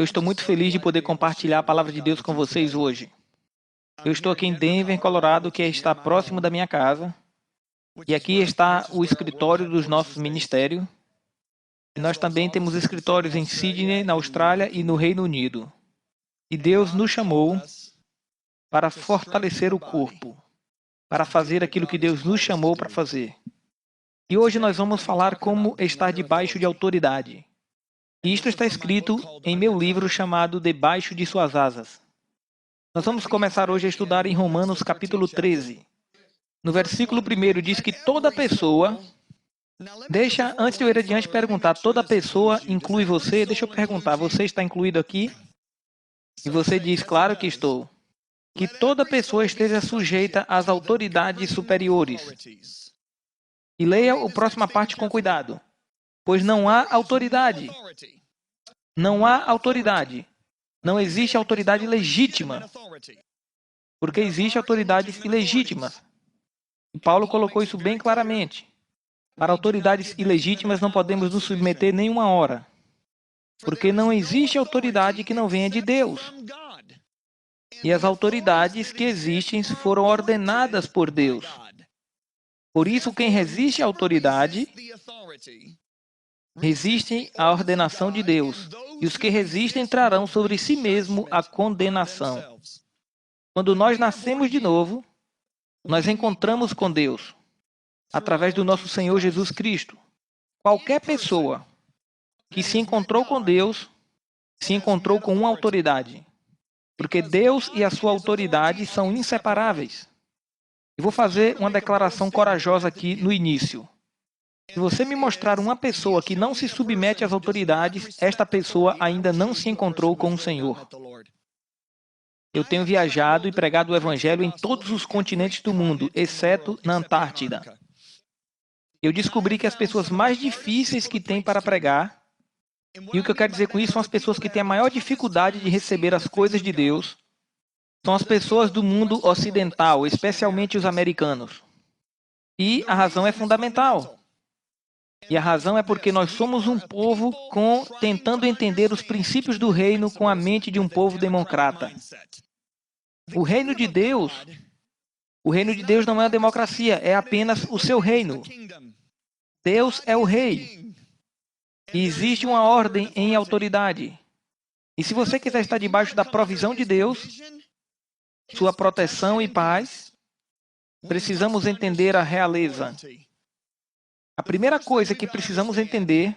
Eu estou muito feliz de poder compartilhar a palavra de Deus com vocês hoje. Eu estou aqui em Denver, Colorado, que está próximo da minha casa. E aqui está o escritório dos nossos ministérios. E nós também temos escritórios em Sydney, na Austrália e no Reino Unido. E Deus nos chamou para fortalecer o corpo, para fazer aquilo que Deus nos chamou para fazer. E hoje nós vamos falar como estar debaixo de autoridade. E isto está escrito em meu livro chamado Debaixo de Suas Asas. Nós vamos começar hoje a estudar em Romanos capítulo 13. No versículo 1 diz que toda pessoa... antes de eu ir adiante, perguntar, toda pessoa inclui você? Deixa eu perguntar, você está incluído aqui? E você diz, claro que estou. Que toda pessoa esteja sujeita às autoridades superiores. E leia a próxima parte com cuidado. Pois não há autoridade. Não há autoridade. Não existe autoridade legítima. Porque existe autoridades ilegítimas. E Paulo colocou isso bem claramente. Para autoridades ilegítimas não podemos nos submeter nenhuma hora. Porque não existe autoridade que não venha de Deus. E as autoridades que existem foram ordenadas por Deus. Por isso, quem resiste à autoridade, resiste à ordenação de Deus. E os que resistem trarão sobre si mesmo a condenação. Quando nós nascemos de novo, nós encontramos com Deus, através do nosso Senhor Jesus Cristo. Qualquer pessoa que se encontrou com Deus, se encontrou com uma autoridade. Porque Deus e a sua autoridade são inseparáveis. Eu vou fazer uma declaração corajosa aqui no início. Se você me mostrar uma pessoa que não se submete às autoridades, esta pessoa ainda não se encontrou com o Senhor. Eu tenho viajado e pregado o Evangelho em todos os continentes do mundo, exceto na Antártida. Eu descobri que as pessoas mais difíceis que tem para pregar, e o que eu quero dizer com isso são as pessoas que têm a maior dificuldade de receber as coisas de Deus, são as pessoas do mundo ocidental, especialmente os americanos. E a razão é fundamental. E a razão é porque nós somos um povo tentando entender os princípios do reino com a mente de um povo democrata. O reino de Deus não é uma democracia, é apenas o seu reino. Deus é o rei. E existe uma ordem em autoridade. E se você quiser estar debaixo da provisão de Deus, sua proteção e paz, precisamos entender a realeza. A primeira coisa que precisamos entender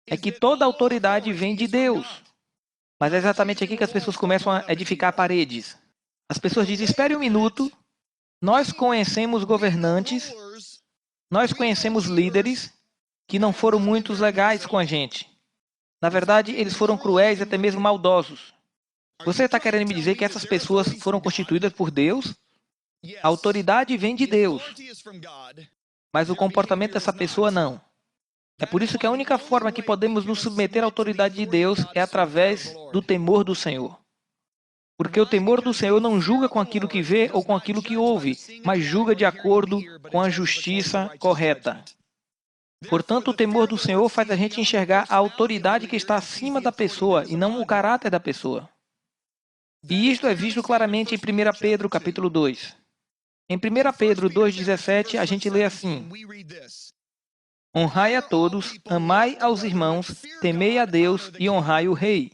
é que toda autoridade vem de Deus. Mas é exatamente aqui que as pessoas começam a edificar paredes. As pessoas dizem, espere um minuto, nós conhecemos governantes, nós conhecemos líderes que não foram muito legais com a gente. Na verdade, eles foram cruéis e até mesmo maldosos. Você está querendo me dizer que essas pessoas foram constituídas por Deus? A autoridade vem de Deus. Mas o comportamento dessa pessoa não. É por isso que a única forma que podemos nos submeter à autoridade de Deus é através do temor do Senhor. Porque o temor do Senhor não julga com aquilo que vê ou com aquilo que ouve, mas julga de acordo com a justiça correta. Portanto, o temor do Senhor faz a gente enxergar a autoridade que está acima da pessoa e não o caráter da pessoa. E isto é visto claramente em 1 Pedro capítulo 2. Em 1 Pedro 2,17, a gente lê assim: honrai a todos, amai aos irmãos, temei a Deus e honrai o rei.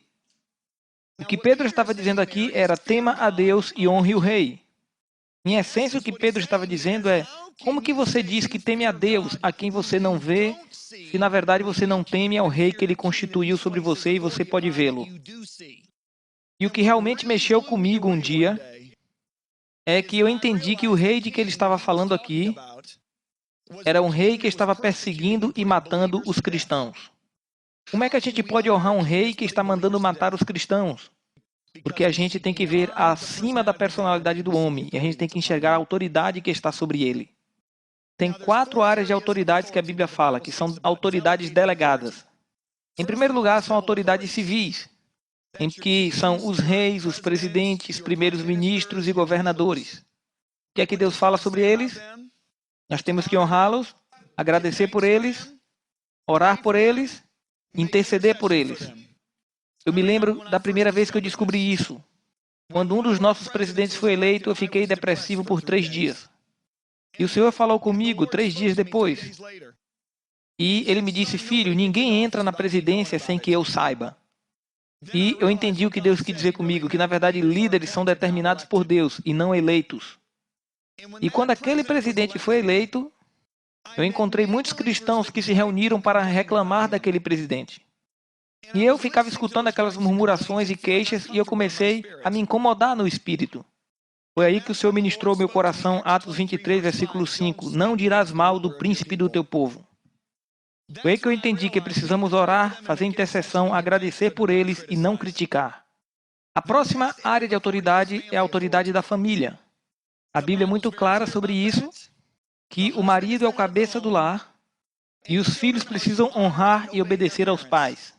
O que Pedro estava dizendo aqui era tema a Deus e honre o rei. Em essência, o que Pedro estava dizendo é, como que você diz que teme a Deus, a quem você não vê, se na verdade você não teme ao rei que ele constituiu sobre você e você pode vê-lo? E o que realmente mexeu comigo um dia é que eu entendi que o rei de que ele estava falando aqui era um rei que estava perseguindo e matando os cristãos. Como é que a gente pode honrar um rei que está mandando matar os cristãos? Porque a gente tem que ver acima da personalidade do homem e a gente tem que enxergar a autoridade que está sobre ele. Tem 4 áreas de autoridades que a Bíblia fala, que são autoridades delegadas. Em primeiro lugar, são autoridades civis, em que são os reis, os presidentes, primeiros ministros e governadores. O que é que Deus fala sobre eles? Nós temos que honrá-los, agradecer por eles, orar por eles, interceder por eles. Eu me lembro da primeira vez que eu descobri isso. Quando um dos nossos presidentes foi eleito, eu fiquei depressivo por 3 dias. E o Senhor falou comigo 3 dias depois. E ele me disse, filho, ninguém entra na presidência sem que eu saiba. E eu entendi o que Deus quis dizer comigo, que na verdade líderes são determinados por Deus e não eleitos. E quando aquele presidente foi eleito, eu encontrei muitos cristãos que se reuniram para reclamar daquele presidente. E eu ficava escutando aquelas murmurações e queixas e eu comecei a me incomodar no espírito. Foi aí que o Senhor ministrou meu coração, Atos 23, versículo 5. Não dirás mal do príncipe do teu povo. Foi aí que eu entendi que precisamos orar, fazer intercessão, agradecer por eles e não criticar. A próxima área de autoridade é a autoridade da família. A Bíblia é muito clara sobre isso, que o marido é o cabeça do lar e os filhos precisam honrar e obedecer aos pais.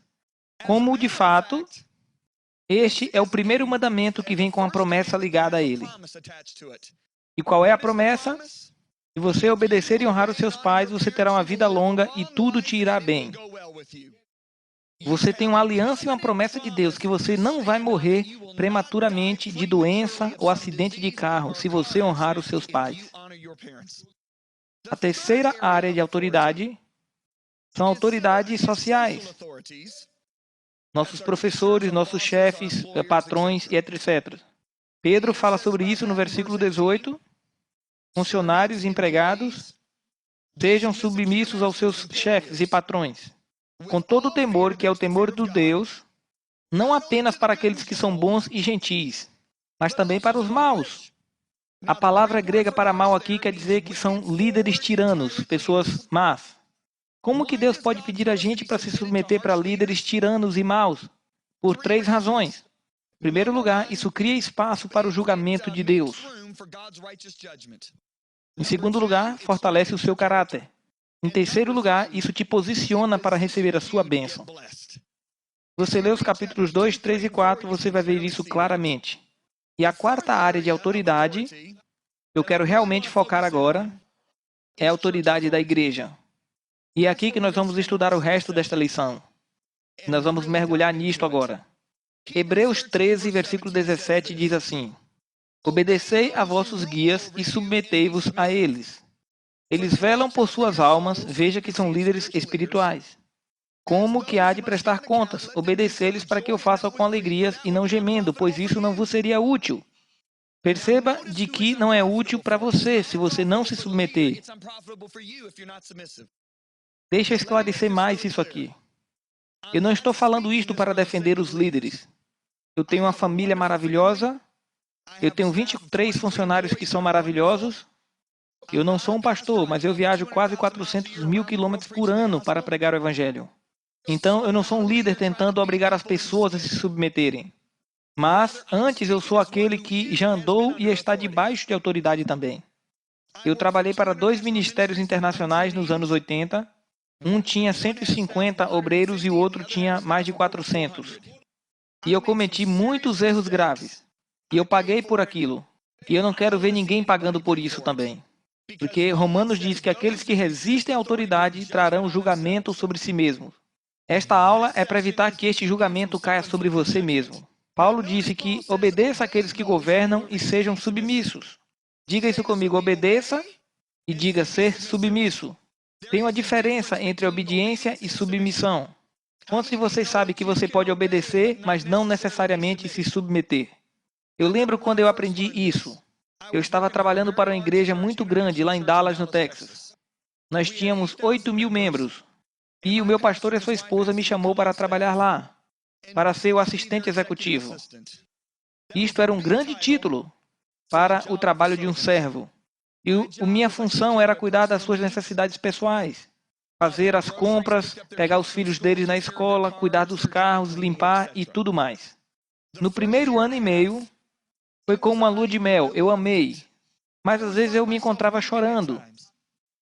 Como, de fato, este é o primeiro mandamento que vem com a promessa ligada a ele. E qual é a promessa? Se você obedecer e honrar os seus pais, você terá uma vida longa e tudo te irá bem. Você tem uma aliança e uma promessa de Deus que você não vai morrer prematuramente de doença ou acidente de carro se você honrar os seus pais. A terceira área de autoridade são autoridades sociais. Nossos professores, nossos chefes, patrões e etc. Pedro fala sobre isso no versículo 18. Funcionários e empregados sejam submissos aos seus chefes e patrões, com todo o temor que é o temor do Deus, não apenas para aqueles que são bons e gentis, mas também para os maus. A palavra grega para mal aqui quer dizer que são líderes tiranos, pessoas más. Como que Deus pode pedir a gente para se submeter para líderes tiranos e maus? Por 3 razões. Em primeiro lugar, isso cria espaço para o julgamento de Deus. Em segundo lugar, fortalece o seu caráter. Em terceiro lugar, isso te posiciona para receber a sua bênção. Você lê os capítulos 2, 3 e 4, você vai ver isso claramente. E a quarta área de autoridade, eu quero realmente focar agora, é a autoridade da igreja. E é aqui que nós vamos estudar o resto desta lição. Nós vamos mergulhar nisto agora. Hebreus 13, versículo 17 diz assim: obedecei a vossos guias e submetei-vos a eles. Eles velam por suas almas, veja que são líderes espirituais. Como que há de prestar contas? Obedecei-lhes para que eu faça com alegria e não gemendo, pois isso não vos seria útil. Perceba de que não é útil para você se você não se submeter. Deixa eu esclarecer mais isso aqui. Eu não estou falando isto para defender os líderes. Eu tenho uma família maravilhosa, eu tenho 23 funcionários que são maravilhosos. Eu não sou um pastor, mas eu viajo quase 400 mil quilômetros por ano para pregar o Evangelho. Então, eu não sou um líder tentando obrigar as pessoas a se submeterem. Mas, antes, eu sou aquele que já andou e está debaixo de autoridade também. Eu trabalhei para 2 ministérios internacionais nos anos 80. Um tinha 150 obreiros e o outro tinha mais de 400. E eu cometi muitos erros graves. E eu paguei por aquilo. E eu não quero ver ninguém pagando por isso também. Porque Romanos diz que aqueles que resistem à autoridade trarão julgamento sobre si mesmos. Esta aula é para evitar que este julgamento caia sobre você mesmo. Paulo disse que obedeça àqueles que governam e sejam submissos. Diga isso comigo, obedeça e diga ser submisso. Tem uma diferença entre obediência e submissão. Quantos de vocês sabem que você pode obedecer, mas não necessariamente se submeter? Eu lembro quando eu aprendi isso. Eu estava trabalhando para uma igreja muito grande lá em Dallas, no Texas. Nós tínhamos 8.000 membros. E o meu pastor e a sua esposa me chamou para trabalhar lá, para ser o assistente executivo. Isto era um grande título para o trabalho de um servo. E minha função era cuidar das suas necessidades pessoais. Fazer as compras, pegar os filhos deles na escola, cuidar dos carros, limpar e tudo mais. No primeiro ano e meio, foi como uma lua de mel, eu amei. Mas às vezes eu me encontrava chorando.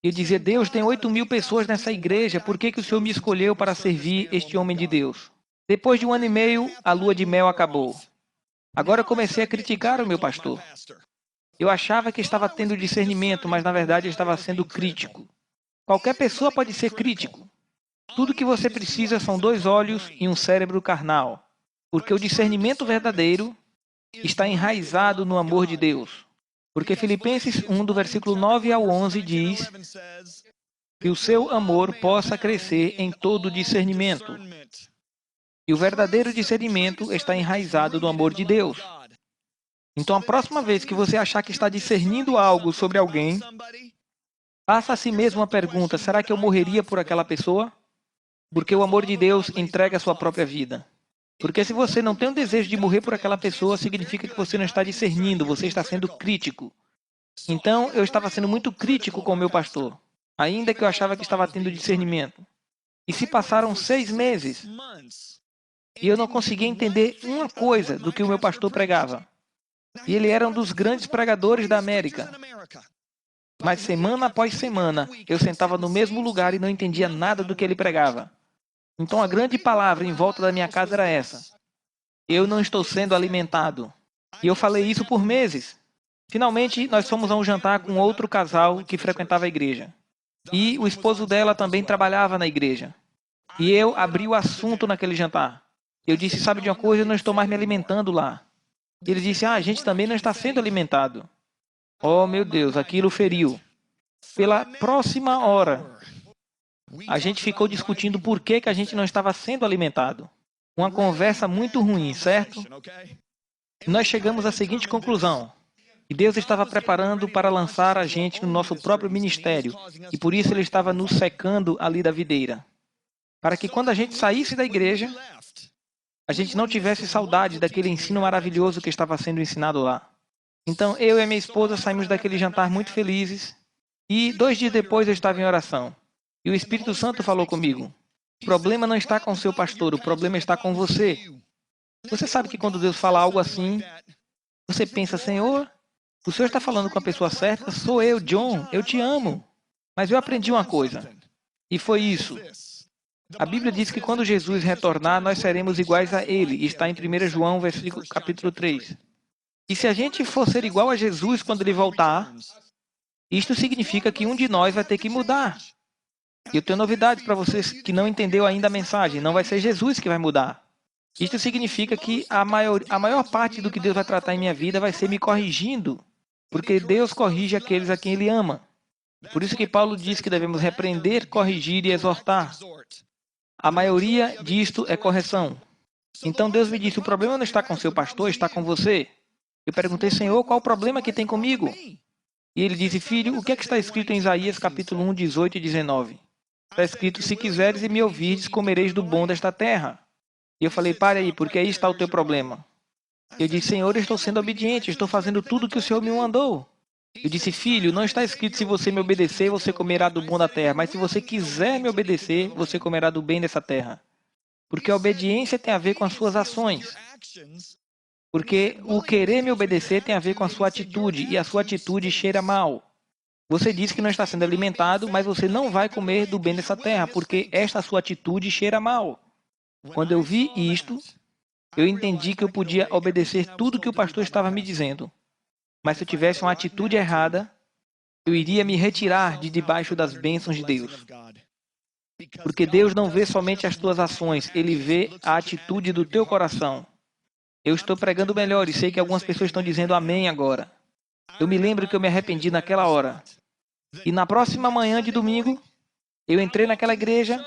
E dizia, Deus, tem 8.000 pessoas nessa igreja, por que o Senhor me escolheu para servir este homem de Deus? Depois de 1 ano e meio, a lua de mel acabou. Agora eu comecei a criticar o meu pastor. Eu achava que estava tendo discernimento, mas na verdade eu estava sendo crítico. Qualquer pessoa pode ser crítico. Tudo que você precisa são 2 olhos e um cérebro carnal. Porque o discernimento verdadeiro está enraizado no amor de Deus. Porque Filipenses 1, do versículo 9 ao 11, diz que o seu amor possa crescer em todo discernimento. E o verdadeiro discernimento está enraizado no amor de Deus. Então, a próxima vez que você achar que está discernindo algo sobre alguém, faça a si mesmo uma pergunta: será que eu morreria por aquela pessoa? Porque o amor de Deus entrega a sua própria vida. Porque se você não tem o desejo de morrer por aquela pessoa, significa que você não está discernindo, você está sendo crítico. Então, eu estava sendo muito crítico com o meu pastor, ainda que eu achava que estava tendo discernimento. E se passaram 6 meses, e eu não conseguia entender uma coisa do que o meu pastor pregava. E ele era um dos grandes pregadores da América. Mas semana após semana, eu sentava no mesmo lugar e não entendia nada do que ele pregava. Então a grande palavra em volta da minha casa era essa: eu não estou sendo alimentado. E eu falei isso por meses. Finalmente, nós fomos a um jantar com outro casal que frequentava a igreja. E o esposo dela também trabalhava na igreja. E eu abri o assunto naquele jantar. Eu disse: sabe de uma coisa, eu não estou mais me alimentando lá. E ele disse: a gente também não está sendo alimentado. Oh, meu Deus, aquilo feriu. Pela próxima hora, a gente ficou discutindo por que a gente não estava sendo alimentado. Uma conversa muito ruim, certo? E nós chegamos à seguinte conclusão: que Deus estava preparando para lançar a gente no nosso próprio ministério, e por isso Ele estava nos secando ali da videira. Para que quando a gente saísse da igreja, a gente não tivesse saudade daquele ensino maravilhoso que estava sendo ensinado lá. Então, eu e a minha esposa saímos daquele jantar muito felizes, e 2 dias depois eu estava em oração. E o Espírito Santo falou comigo: o problema não está com o seu pastor, o problema está com você. Você sabe que quando Deus fala algo assim, você pensa: Senhor, o Senhor está falando com a pessoa certa? Sou eu, John, eu te amo. Mas eu aprendi uma coisa, e foi isso. A Bíblia diz que quando Jesus retornar, nós seremos iguais a Ele. Está em 1 João, capítulo 3. E se a gente for ser igual a Jesus quando Ele voltar, isto significa que um de nós vai ter que mudar. E eu tenho novidade para vocês que não entendeu ainda a mensagem: não vai ser Jesus que vai mudar. Isto significa que a maior parte do que Deus vai tratar em minha vida vai ser me corrigindo, porque Deus corrige aqueles a quem Ele ama. Por isso que Paulo diz que devemos repreender, corrigir e exortar. A maioria disto é correção. Então Deus me disse: o problema não está com seu pastor, está com você. Eu perguntei: Senhor, qual o problema que tem comigo? E ele disse: filho, o que é que está escrito em Isaías capítulo 1, 18 e 19? Está escrito: se quiseres e me ouvirdes, comereis do bom desta terra. E eu falei: pare aí, porque aí está o teu problema. Eu disse: Senhor, eu estou sendo obediente, estou fazendo tudo o que o Senhor me mandou. Eu disse: filho, não está escrito: se você me obedecer, você comerá do bom da terra. Mas se você quiser me obedecer, você comerá do bem dessa terra. Porque a obediência tem a ver com as suas ações. Porque o querer me obedecer tem a ver com a sua atitude, e a sua atitude cheira mal. Você diz que não está sendo alimentado, mas você não vai comer do bem dessa terra, porque esta sua atitude cheira mal. Quando eu vi isto, eu entendi que eu podia obedecer tudo que o pastor estava me dizendo. Mas se eu tivesse uma atitude errada, eu iria me retirar de debaixo das bênçãos de Deus. Porque Deus não vê somente as tuas ações, Ele vê a atitude do teu coração. Eu estou pregando melhor e sei que algumas pessoas estão dizendo amém agora. Eu me lembro que eu me arrependi naquela hora. E na próxima manhã de domingo, eu entrei naquela igreja,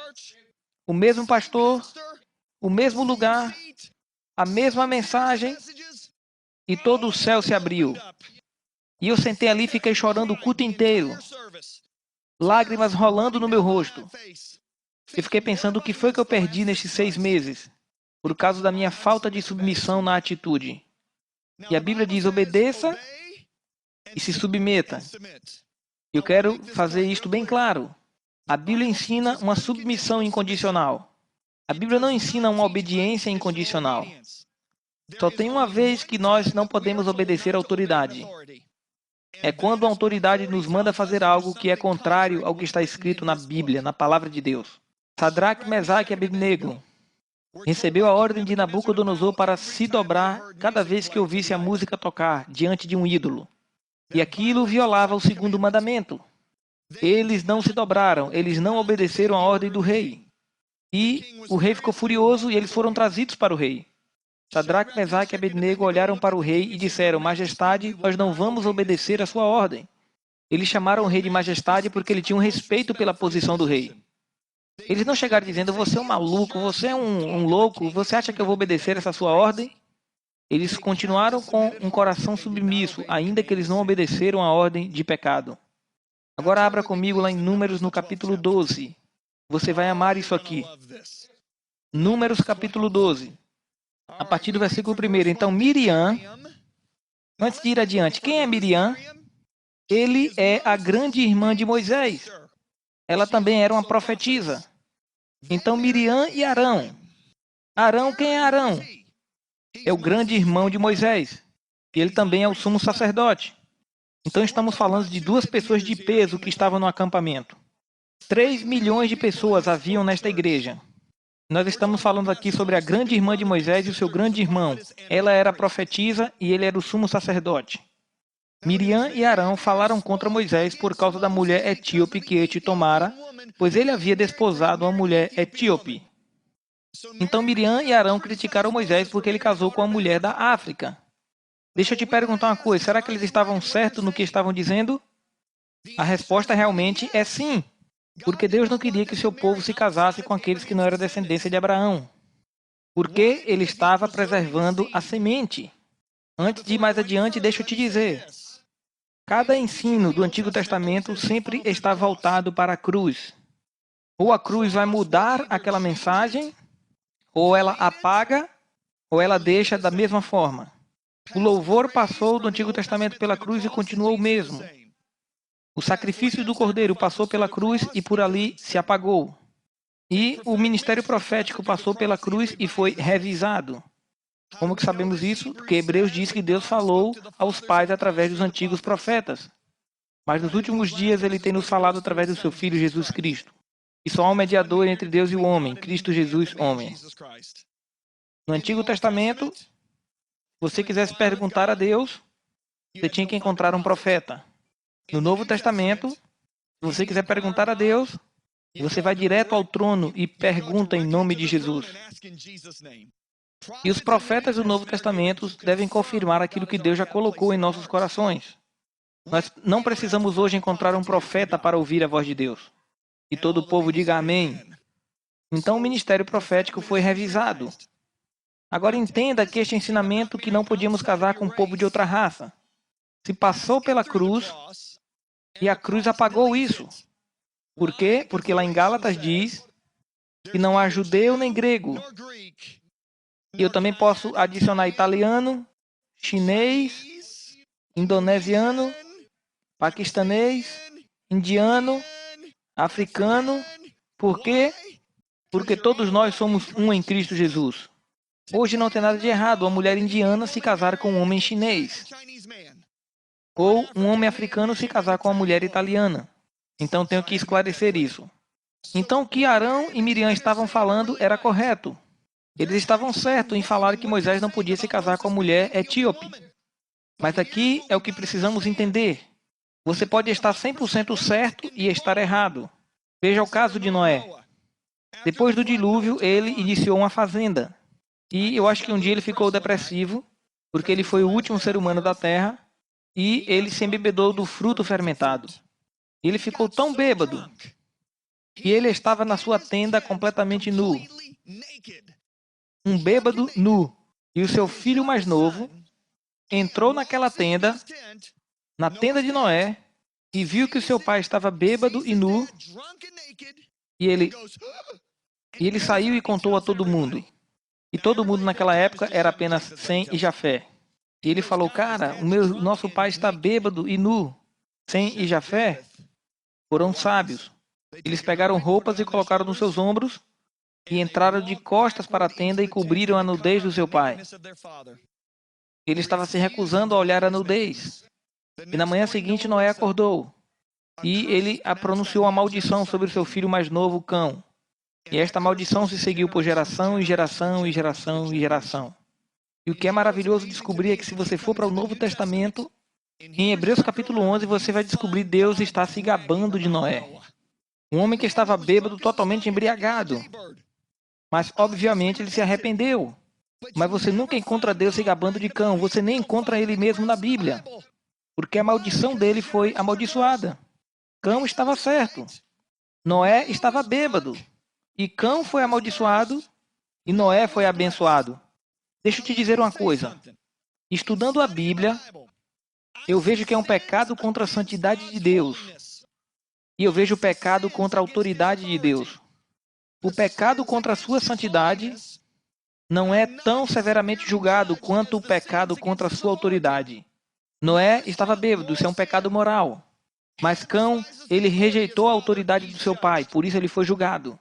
o mesmo pastor, o mesmo lugar, a mesma mensagem, e todo o céu se abriu. E eu sentei ali e fiquei chorando o culto inteiro, lágrimas rolando no meu rosto. Eu fiquei pensando: o que foi que eu perdi nestes 6 meses? Por causa da minha falta de submissão na atitude. E a Bíblia diz: obedeça e se submeta. Eu quero fazer isto bem claro. A Bíblia ensina uma submissão incondicional. A Bíblia não ensina uma obediência incondicional. Só tem uma vez que nós não podemos obedecer à autoridade. É quando a autoridade nos manda fazer algo que é contrário ao que está escrito na Bíblia, na palavra de Deus. Sadraque, Mesaque e Abednego recebeu a ordem de Nabucodonosor para se dobrar cada vez que ouvisse a música tocar diante de um ídolo. E aquilo violava o 2º mandamento. Eles não se dobraram, eles não obedeceram à ordem do rei. E o rei ficou furioso e eles foram trazidos para o rei. Sadraque, Mesaque e Abednego olharam para o rei e disseram: Majestade, nós não vamos obedecer a sua ordem. Eles chamaram o rei de majestade porque ele tinha um respeito pela posição do rei. Eles não chegaram dizendo: você é um maluco, você é um louco, você acha que eu vou obedecer essa sua ordem? Eles continuaram com um coração submisso, ainda que eles não obedeceram a ordem de pecado. Agora abra comigo lá em Números no capítulo 12. Você vai amar isso aqui. Números capítulo 12. A partir do versículo 1. Então Miriam, antes de ir adiante, quem é Miriam? Ele é a grande irmã de Moisés. Ela também era uma profetisa. Então Miriam e Arão. Arão, quem é Arão? É o grande irmão de Moisés. E ele também é o sumo sacerdote. Então estamos falando de duas pessoas de peso que estavam no acampamento. 3 milhões de pessoas haviam nesta igreja. Nós estamos falando aqui sobre a grande irmã de Moisés e o seu grande irmão. Ela era profetisa e ele era o sumo sacerdote. Miriam e Arão falaram contra Moisés por causa da mulher etíope que este tomara, pois ele havia desposado uma mulher etíope. Então Miriam e Arão criticaram Moisés porque ele casou com uma mulher da África. Deixa eu te perguntar uma coisa, será que eles estavam certos no que estavam dizendo? A resposta realmente é sim, porque Deus não queria que seu povo se casasse com aqueles que não eram descendência de Abraão, porque ele estava preservando a semente. Antes de ir mais adiante, deixa eu te dizer, cada ensino do Antigo Testamento sempre está voltado para a cruz. Ou a cruz vai mudar aquela mensagem, ou ela apaga, ou ela deixa da mesma forma. O louvor passou do Antigo Testamento pela cruz e continuou o mesmo. O sacrifício do Cordeiro passou pela cruz e por ali se apagou. E o ministério profético passou pela cruz e foi revisado. Como que sabemos isso? Porque Hebreus diz que Deus falou aos pais através dos antigos profetas. Mas nos últimos dias ele tem nos falado através do seu Filho Jesus Cristo. E só há um mediador entre Deus e o homem, Cristo Jesus, homem. No Antigo Testamento, se você quisesse perguntar a Deus, você tinha que encontrar um profeta. No Novo Testamento, se você quiser perguntar a Deus, você vai direto ao trono e pergunta em nome de Jesus. E os profetas do Novo Testamento devem confirmar aquilo que Deus já colocou em nossos corações. Nós não precisamos hoje encontrar um profeta para ouvir a voz de Deus. E todo o povo diga amém. Então o ministério profético foi revisado. Agora entenda que este ensinamento que não podíamos casar com um povo de outra raça se passou pela cruz e a cruz apagou isso. Por quê? Porque lá em Gálatas diz que não há judeu nem grego. E eu também posso adicionar italiano, chinês, indonesiano, paquistanês, indiano, africano. Por quê? Porque todos nós somos um em Cristo Jesus. Hoje não tem nada de errado uma mulher indiana se casar com um homem chinês. Ou um homem africano se casar com uma mulher italiana. Então tenho que esclarecer isso. Então o que Arão e Miriam estavam falando era correto. Eles estavam certos em falar que Moisés não podia se casar com a mulher etíope. Mas aqui é o que precisamos entender. Você pode estar 100% certo e estar errado. Veja o caso de Noé. Depois do dilúvio, ele iniciou uma fazenda. E eu acho que um dia ele ficou depressivo, porque ele foi o último ser humano da Terra, e ele se embebedou do fruto fermentado. Ele ficou tão bêbado que ele estava na sua tenda completamente nu. Um bêbado nu. E o seu filho mais novo entrou naquela tenda, na tenda de Noé, e viu que o seu pai estava bêbado e nu, e ele saiu e contou a todo mundo. E todo mundo naquela época era apenas Sem e Jafé. E ele falou, cara, nosso pai está bêbado e nu. Sem e Jafé foram sábios. Eles pegaram roupas e colocaram nos seus ombros e entraram de costas para a tenda e cobriram a nudez do seu pai. Ele estava se recusando a olhar a nudez. E na manhã seguinte Noé acordou. E ele pronunciou uma maldição sobre o seu filho mais novo, Cão. E esta maldição se seguiu por geração e geração e geração e geração. E o que é maravilhoso descobrir é que se você for para o Novo Testamento, em Hebreus capítulo 11, você vai descobrir Deus está se gabando de Noé. Um homem que estava bêbado, totalmente embriagado. Mas, obviamente, ele se arrependeu. Mas você nunca encontra Deus se gabando de Cão. Você nem encontra ele mesmo na Bíblia. Porque a maldição dele foi amaldiçoada. Cão estava certo. Noé estava bêbado. E Cão foi amaldiçoado e Noé foi abençoado. Deixa eu te dizer uma coisa. Estudando a Bíblia, eu vejo que é um pecado contra a santidade de Deus. E eu vejo o pecado contra a autoridade de Deus. O pecado contra a sua santidade não é tão severamente julgado quanto o pecado contra a sua autoridade. Noé estava bêbado, isso é um pecado moral. Mas Cão, ele rejeitou a autoridade do seu pai, por isso ele foi julgado.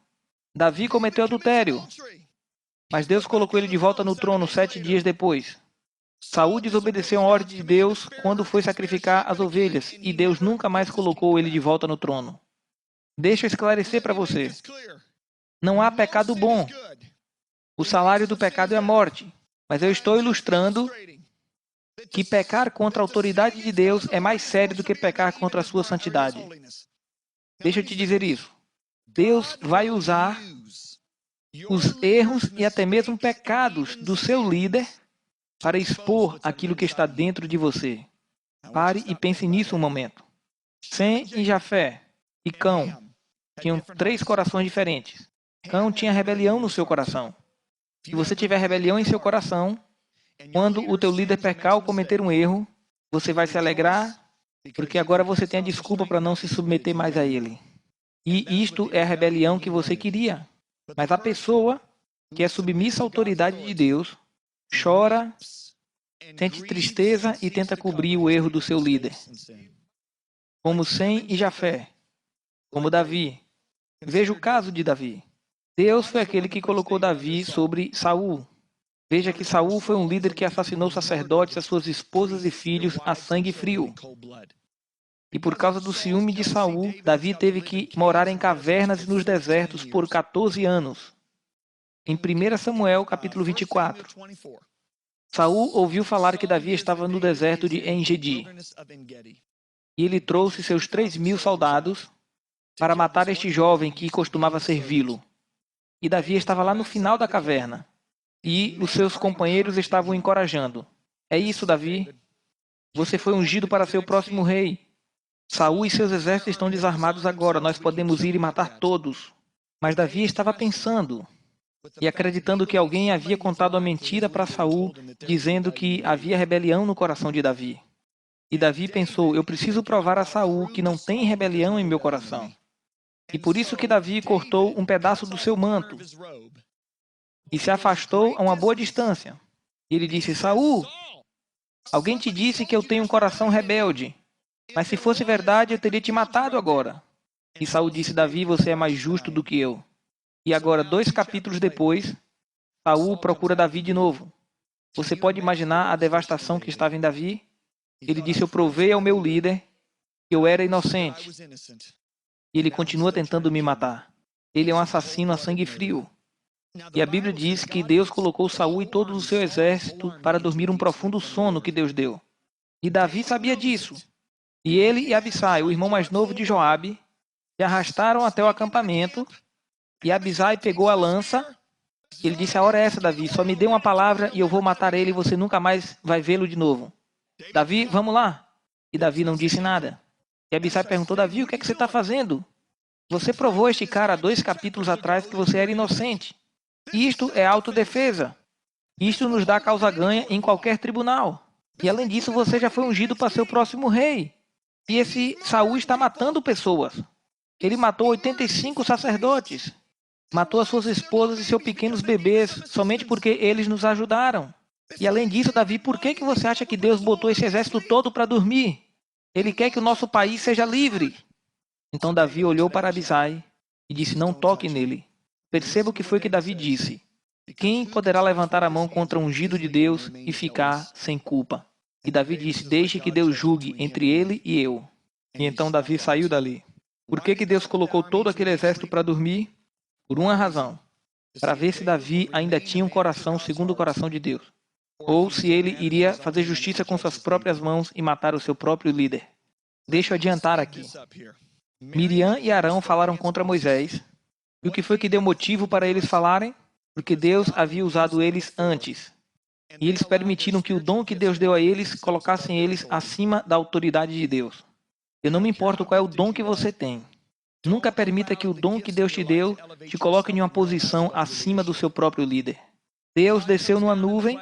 Davi cometeu adultério, mas Deus colocou ele de volta no trono 7 dias depois. Saul desobedeceu a ordem de Deus quando foi sacrificar as ovelhas, e Deus nunca mais colocou ele de volta no trono. Deixa eu esclarecer para você. Não há pecado bom. O salário do pecado é a morte. Mas eu estou ilustrando que pecar contra a autoridade de Deus é mais sério do que pecar contra a sua santidade. Deixa eu te dizer isso. Deus vai usar os erros e até mesmo pecados do seu líder para expor aquilo que está dentro de você. Pare e pense nisso um momento. Sem e Jafé e Cão tinham 3 corações diferentes. Cão tinha rebelião no seu coração. Se você tiver rebelião em seu coração, quando o teu líder pecar ou cometer um erro, você vai se alegrar, porque agora você tem a desculpa para não se submeter mais a ele. E isto é a rebelião que você queria. Mas a pessoa que é submissa à autoridade de Deus, chora, sente tristeza e tenta cobrir o erro do seu líder. Como Sem e Jafé, como Davi. Veja o caso de Davi. Deus foi aquele que colocou Davi sobre Saul. Veja que Saul foi um líder que assassinou sacerdotes, as suas esposas e filhos a sangue frio. E por causa do ciúme de Saul, Davi teve que morar em cavernas e nos desertos por 14 anos. Em 1 Samuel, capítulo 24. Saul ouviu falar que Davi estava no deserto de En-Gedi. E ele trouxe seus 3.000 soldados para matar este jovem que costumava servi-lo. E Davi estava lá no final da caverna. E os seus companheiros estavam o encorajando. É isso, Davi. Você foi ungido para ser o próximo rei. Saul e seus exércitos estão desarmados agora. Nós podemos ir e matar todos. Mas Davi estava pensando e acreditando que alguém havia contado a mentira para Saul, dizendo que havia rebelião no coração de Davi. E Davi pensou, eu preciso provar a Saul que não tem rebelião em meu coração. E por isso que Davi cortou um pedaço do seu manto e se afastou a uma boa distância. E ele disse, Saul, alguém te disse que eu tenho um coração rebelde, mas se fosse verdade eu teria te matado agora. E Saul disse, Davi, você é mais justo do que eu. E agora, 2 capítulos depois, Saul procura Davi de novo. Você pode imaginar a devastação que estava em Davi? Ele disse, eu provei ao meu líder que eu era inocente. E ele continua tentando me matar. Ele é um assassino a sangue frio. E a Bíblia diz que Deus colocou Saul e todo o seu exército para dormir um profundo sono que Deus deu. E Davi sabia disso. E ele e Abisai, o irmão mais novo de Joabe, se arrastaram até o acampamento. E Abisai pegou a lança. E ele disse, a hora é essa, Davi. Só me dê uma palavra e eu vou matar ele e você nunca mais vai vê-lo de novo. Davi, vamos lá. E Davi não disse nada. E Abisai perguntou, Davi, o que é que você está fazendo? Você provou a este cara 2 capítulos atrás que você era inocente. Isto é autodefesa. Isto nos dá causa ganha em qualquer tribunal. E além disso, você já foi ungido para ser o próximo rei. E esse Saul está matando pessoas. Ele matou 85 sacerdotes. Matou as suas esposas e seus pequenos bebês somente porque eles nos ajudaram. E além disso, Davi, por que você acha que Deus botou esse exército todo para dormir? Ele quer que o nosso país seja livre. Então Davi olhou para Abisai e disse, não toque nele. Perceba o que foi que Davi disse. Quem poderá levantar a mão contra o ungido de Deus e ficar sem culpa? E Davi disse, deixe que Deus julgue entre ele e eu. E então Davi saiu dali. Por que Deus colocou todo aquele exército para dormir? Por uma razão. Para ver se Davi ainda tinha um coração segundo o coração de Deus. Ou se ele iria fazer justiça com suas próprias mãos e matar o seu próprio líder. Deixa eu adiantar aqui. Miriam e Arão falaram contra Moisés. E o que foi que deu motivo para eles falarem? porque Deus havia usado eles antes. E eles permitiram que o dom que Deus deu a eles colocassem eles acima da autoridade de Deus. Eu não me importo qual é o dom que você tem. Nunca permita que o dom que Deus te deu te coloque em uma posição acima do seu próprio líder. Deus desceu numa nuvem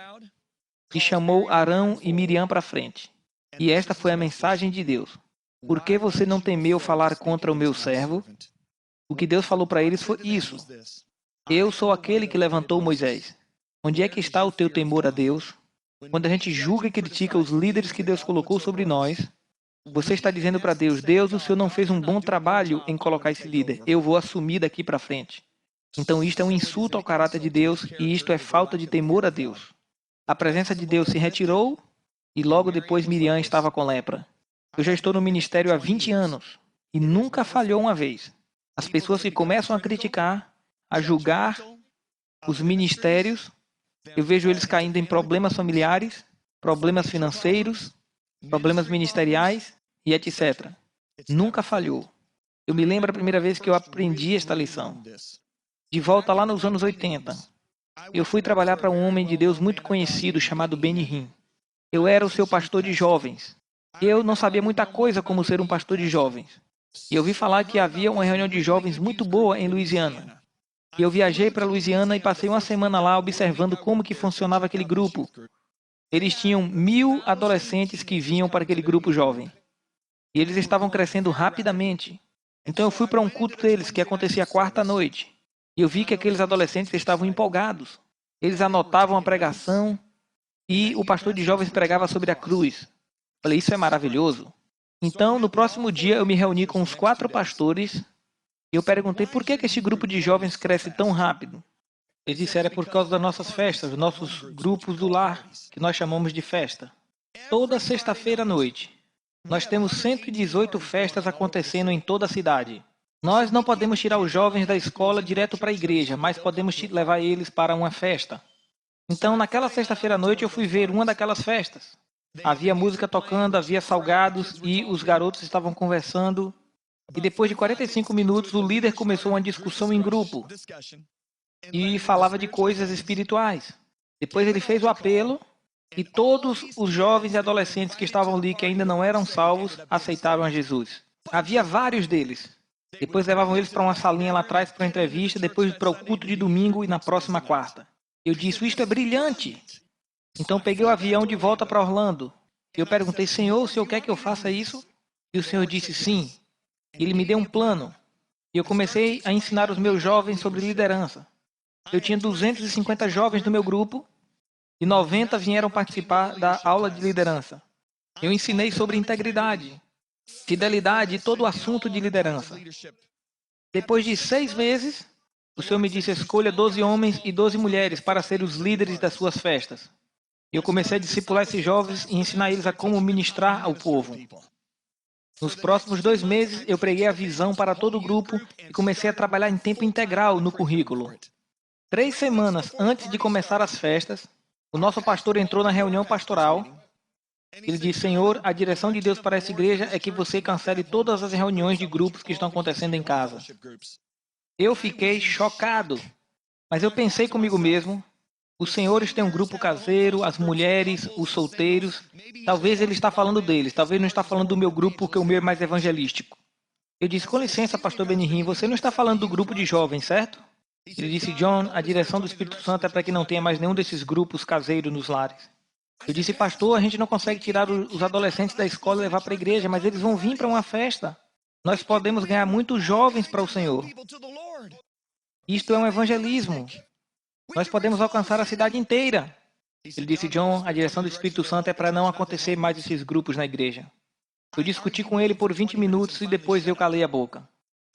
e chamou Arão e Miriam para frente. E esta foi a mensagem de Deus. Por que você não temeu falar contra o meu servo? O que Deus falou para eles foi isso. Eu sou aquele que levantou Moisés. Onde é que está o teu temor a Deus? Quando a gente julga e critica os líderes que Deus colocou sobre nós, você está dizendo para Deus, Deus, o Senhor não fez um bom trabalho em colocar esse líder. Eu vou assumir daqui para frente. Então isto é um insulto ao caráter de Deus e isto é falta de temor a Deus. A presença de Deus se retirou e logo depois Miriam estava com lepra. Eu já estou no ministério há 20 anos e nunca falhou uma vez. As pessoas que começam a criticar, a julgar os ministérios, eu vejo eles caindo em problemas familiares, problemas financeiros, problemas ministeriais e etc. Nunca falhou. Eu me lembro a primeira vez que eu aprendi esta lição. De volta lá nos anos 80, eu fui trabalhar para um homem de Deus muito conhecido chamado Benny Hinn. Eu era o seu pastor de jovens. Eu não sabia muita coisa como ser um pastor de jovens. E eu ouvi falar que havia uma reunião de jovens muito boa em Louisiana. E eu viajei para Louisiana e passei uma semana lá observando como que funcionava aquele grupo. Eles tinham 1.000 adolescentes que vinham para aquele grupo jovem. E eles estavam crescendo rapidamente. Então eu fui para um culto deles que acontecia quarta noite. E eu vi que aqueles adolescentes estavam empolgados. Eles anotavam a pregação e o pastor de jovens pregava sobre a cruz. Falei, isso é maravilhoso. Então, no próximo dia, eu me reuni com os 4 pastores e eu perguntei por que este grupo de jovens cresce tão rápido. Eles disseram, é por causa das nossas festas, dos nossos grupos do lar, que nós chamamos de festa. Toda sexta-feira à noite, nós temos 118 festas acontecendo em toda a cidade. Nós não podemos tirar os jovens da escola direto para a igreja, mas podemos levar eles para uma festa. Então, naquela sexta-feira à noite, eu fui ver uma daquelas festas. Havia música tocando, havia salgados e os garotos estavam conversando. E depois de 45 minutos, o líder começou uma discussão em grupo e falava de coisas espirituais. Depois ele fez o apelo e todos os jovens e adolescentes que estavam ali, que ainda não eram salvos, aceitaram a Jesus. Havia vários deles. Depois levavam eles para uma salinha lá atrás para uma entrevista, depois para o culto de domingo e na próxima quarta. Eu disse, isto é brilhante. Então peguei o avião de volta para Orlando. Eu perguntei, Senhor, o Senhor quer que eu faça isso? E o Senhor disse sim. E Ele me deu um plano. E eu comecei a ensinar os meus jovens sobre liderança. Eu tinha 250 jovens no meu grupo e 90 vieram participar da aula de liderança. Eu ensinei sobre integridade, fidelidade e todo o assunto de liderança. Depois de 6 meses, o Senhor me disse, escolha 12 homens e 12 mulheres para ser os líderes das suas festas. Eu comecei a discipular esses jovens e ensinar eles a como ministrar ao povo. Nos próximos 2 meses, eu preguei a visão para todo o grupo e comecei a trabalhar em tempo integral no currículo. 3 semanas antes de começar as festas, o nosso pastor entrou na reunião pastoral. Ele disse, Senhor, a direção de Deus para essa igreja é que você cancele todas as reuniões de grupos que estão acontecendo em casa. Eu fiquei chocado, mas eu pensei comigo mesmo, os senhores têm um grupo caseiro, as mulheres, os solteiros. Talvez ele está falando deles, talvez não está falando do meu grupo porque o meu é mais evangelístico. Eu disse, com licença, pastor Benny Hinn, você não está falando do grupo de jovens, certo? Ele disse, John, a direção do Espírito Santo é para que não tenha mais nenhum desses grupos caseiros nos lares. Eu disse, pastor, a gente não consegue tirar os adolescentes da escola e levar para a igreja, mas eles vão vir para uma festa. Nós podemos ganhar muitos jovens para o Senhor. Isto é um evangelismo. Nós podemos alcançar a cidade inteira. Ele disse, John, a direção do Espírito Santo é para não acontecer mais esses grupos na igreja. Eu discuti com ele por 20 minutos e depois eu calei a boca.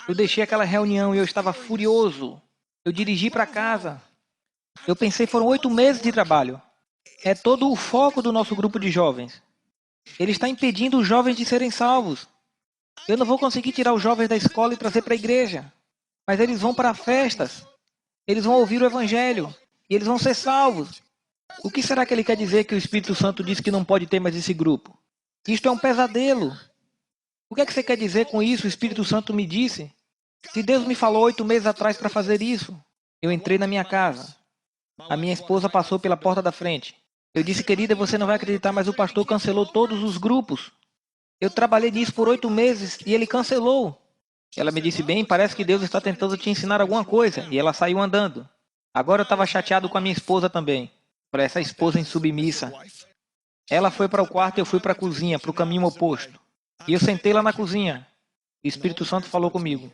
Eu deixei aquela reunião e eu estava furioso. Eu dirigi para casa. Eu pensei, foram 8 meses de trabalho. É todo o foco do nosso grupo de jovens. Ele está impedindo os jovens de serem salvos. Eu não vou conseguir tirar os jovens da escola e trazer para a igreja. Mas eles vão para festas. Eles vão ouvir o evangelho. E eles vão ser salvos. O que será que ele quer dizer que o Espírito Santo disse que não pode ter mais esse grupo? Isto é um pesadelo. O que é que você quer dizer com isso? O Espírito Santo me disse. Se Deus me falou 8 meses atrás para fazer isso, eu entrei na minha casa. A minha esposa passou pela porta da frente. Eu disse, querida, você não vai acreditar, mas o pastor cancelou todos os grupos. Eu trabalhei nisso por 8 meses e ele cancelou. Ela me disse, bem, parece que Deus está tentando te ensinar alguma coisa. E ela saiu andando. Agora eu estava chateado com a minha esposa também. Para essa esposa insubmissa. Ela foi para o quarto e eu fui para a cozinha, para o caminho oposto. E eu sentei lá na cozinha. O Espírito Santo falou comigo.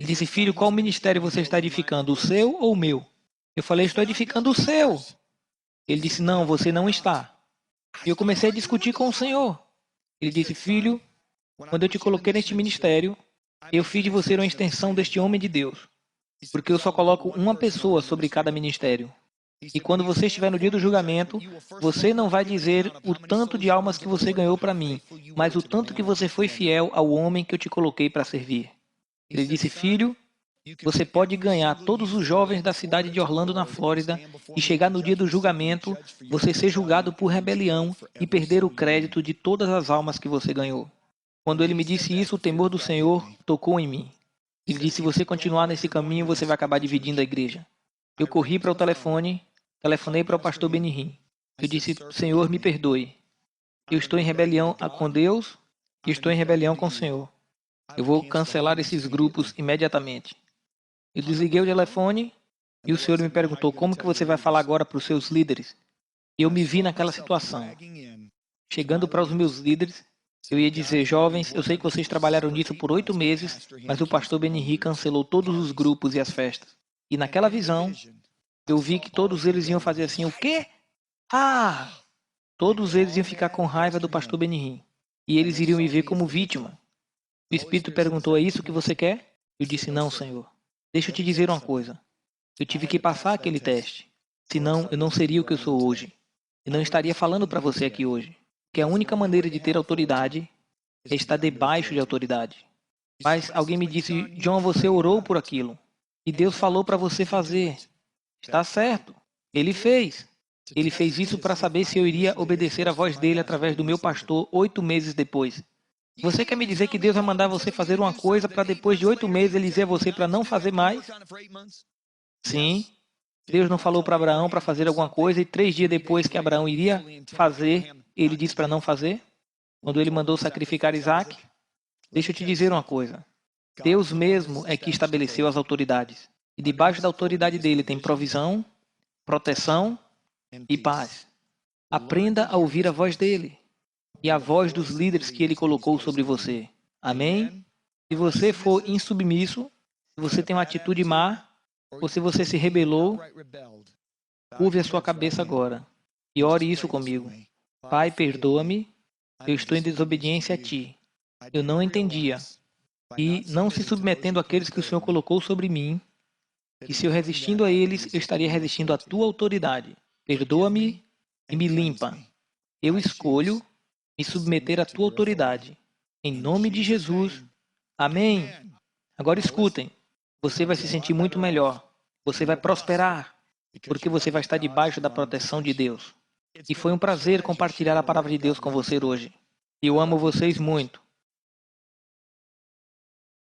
Ele disse, filho, qual ministério você está edificando, o seu ou o meu? Eu falei, estou edificando o seu. Ele disse, não, você não está. E eu comecei a discutir com o Senhor. Ele disse, filho, quando eu te coloquei neste ministério, eu fiz de você uma extensão deste homem de Deus. Porque eu só coloco uma pessoa sobre cada ministério. E quando você estiver no dia do julgamento, você não vai dizer o tanto de almas que você ganhou para mim, mas o tanto que você foi fiel ao homem que eu te coloquei para servir. Ele disse, filho, você pode ganhar todos os jovens da cidade de Orlando, na Flórida, e chegar no dia do julgamento, você ser julgado por rebelião e perder o crédito de todas as almas que você ganhou. Quando ele me disse isso, o temor do Senhor tocou em mim. Ele disse, se você continuar nesse caminho, você vai acabar dividindo a igreja. Eu corri para o telefone, telefonei para o pastor Benihim. Eu disse, Senhor, me perdoe. Eu estou em rebelião com Deus e estou em rebelião com o Senhor. Eu vou cancelar esses grupos imediatamente. Eu desliguei o telefone e o Senhor me perguntou, como que você vai falar agora para os seus líderes? E eu me vi naquela situação. Chegando para os meus líderes, eu ia dizer, jovens, eu sei que vocês trabalharam nisso por 8 meses, mas o pastor Benihim cancelou todos os grupos e as festas. E naquela visão, eu vi que todos eles iam fazer assim, o quê? Ah! Todos eles iam ficar com raiva do pastor Benihim. E eles iriam me ver como vítima. O Espírito perguntou, é isso que você quer? Eu disse, não, Senhor. Deixa eu te dizer uma coisa. Eu tive que passar aquele teste. Senão, eu não seria o que eu sou hoje. Eu não estaria falando para você aqui hoje. Que a única maneira de ter autoridade é estar debaixo de autoridade. Mas alguém me disse, John, você orou por aquilo. E Deus falou para você fazer. Está certo. Ele fez. Ele fez isso para saber se eu iria obedecer a voz dele através do meu pastor 8 meses depois. Você quer me dizer que Deus vai mandar você fazer uma coisa para depois de 8 meses ele dizer a você para não fazer mais? Sim. Deus não falou para Abraão para fazer alguma coisa e 3 dias depois que Abraão iria fazer, ele disse para não fazer? Quando ele mandou sacrificar Isaac? Deixa eu te dizer uma coisa. Deus mesmo é que estabeleceu as autoridades. E debaixo da autoridade dele tem provisão, proteção e paz. Aprenda a ouvir a voz dele e a voz dos líderes que ele colocou sobre você. Amém? Se você for insubmisso, se você tem uma atitude má, ou se você se rebelou, curve a sua cabeça agora e ore isso comigo. Pai, perdoa-me, eu estou em desobediência a Ti. Eu não entendia. E não se submetendo àqueles que o Senhor colocou sobre mim, que se eu resistindo a eles, eu estaria resistindo à Tua autoridade. Perdoa-me e me limpa. Eu escolho me submeter à Tua autoridade. Em nome de Jesus. Amém. Agora escutem. Você vai se sentir muito melhor. Você vai prosperar, porque você vai estar debaixo da proteção de Deus. E foi um prazer compartilhar a palavra de Deus com você hoje. Eu amo vocês muito.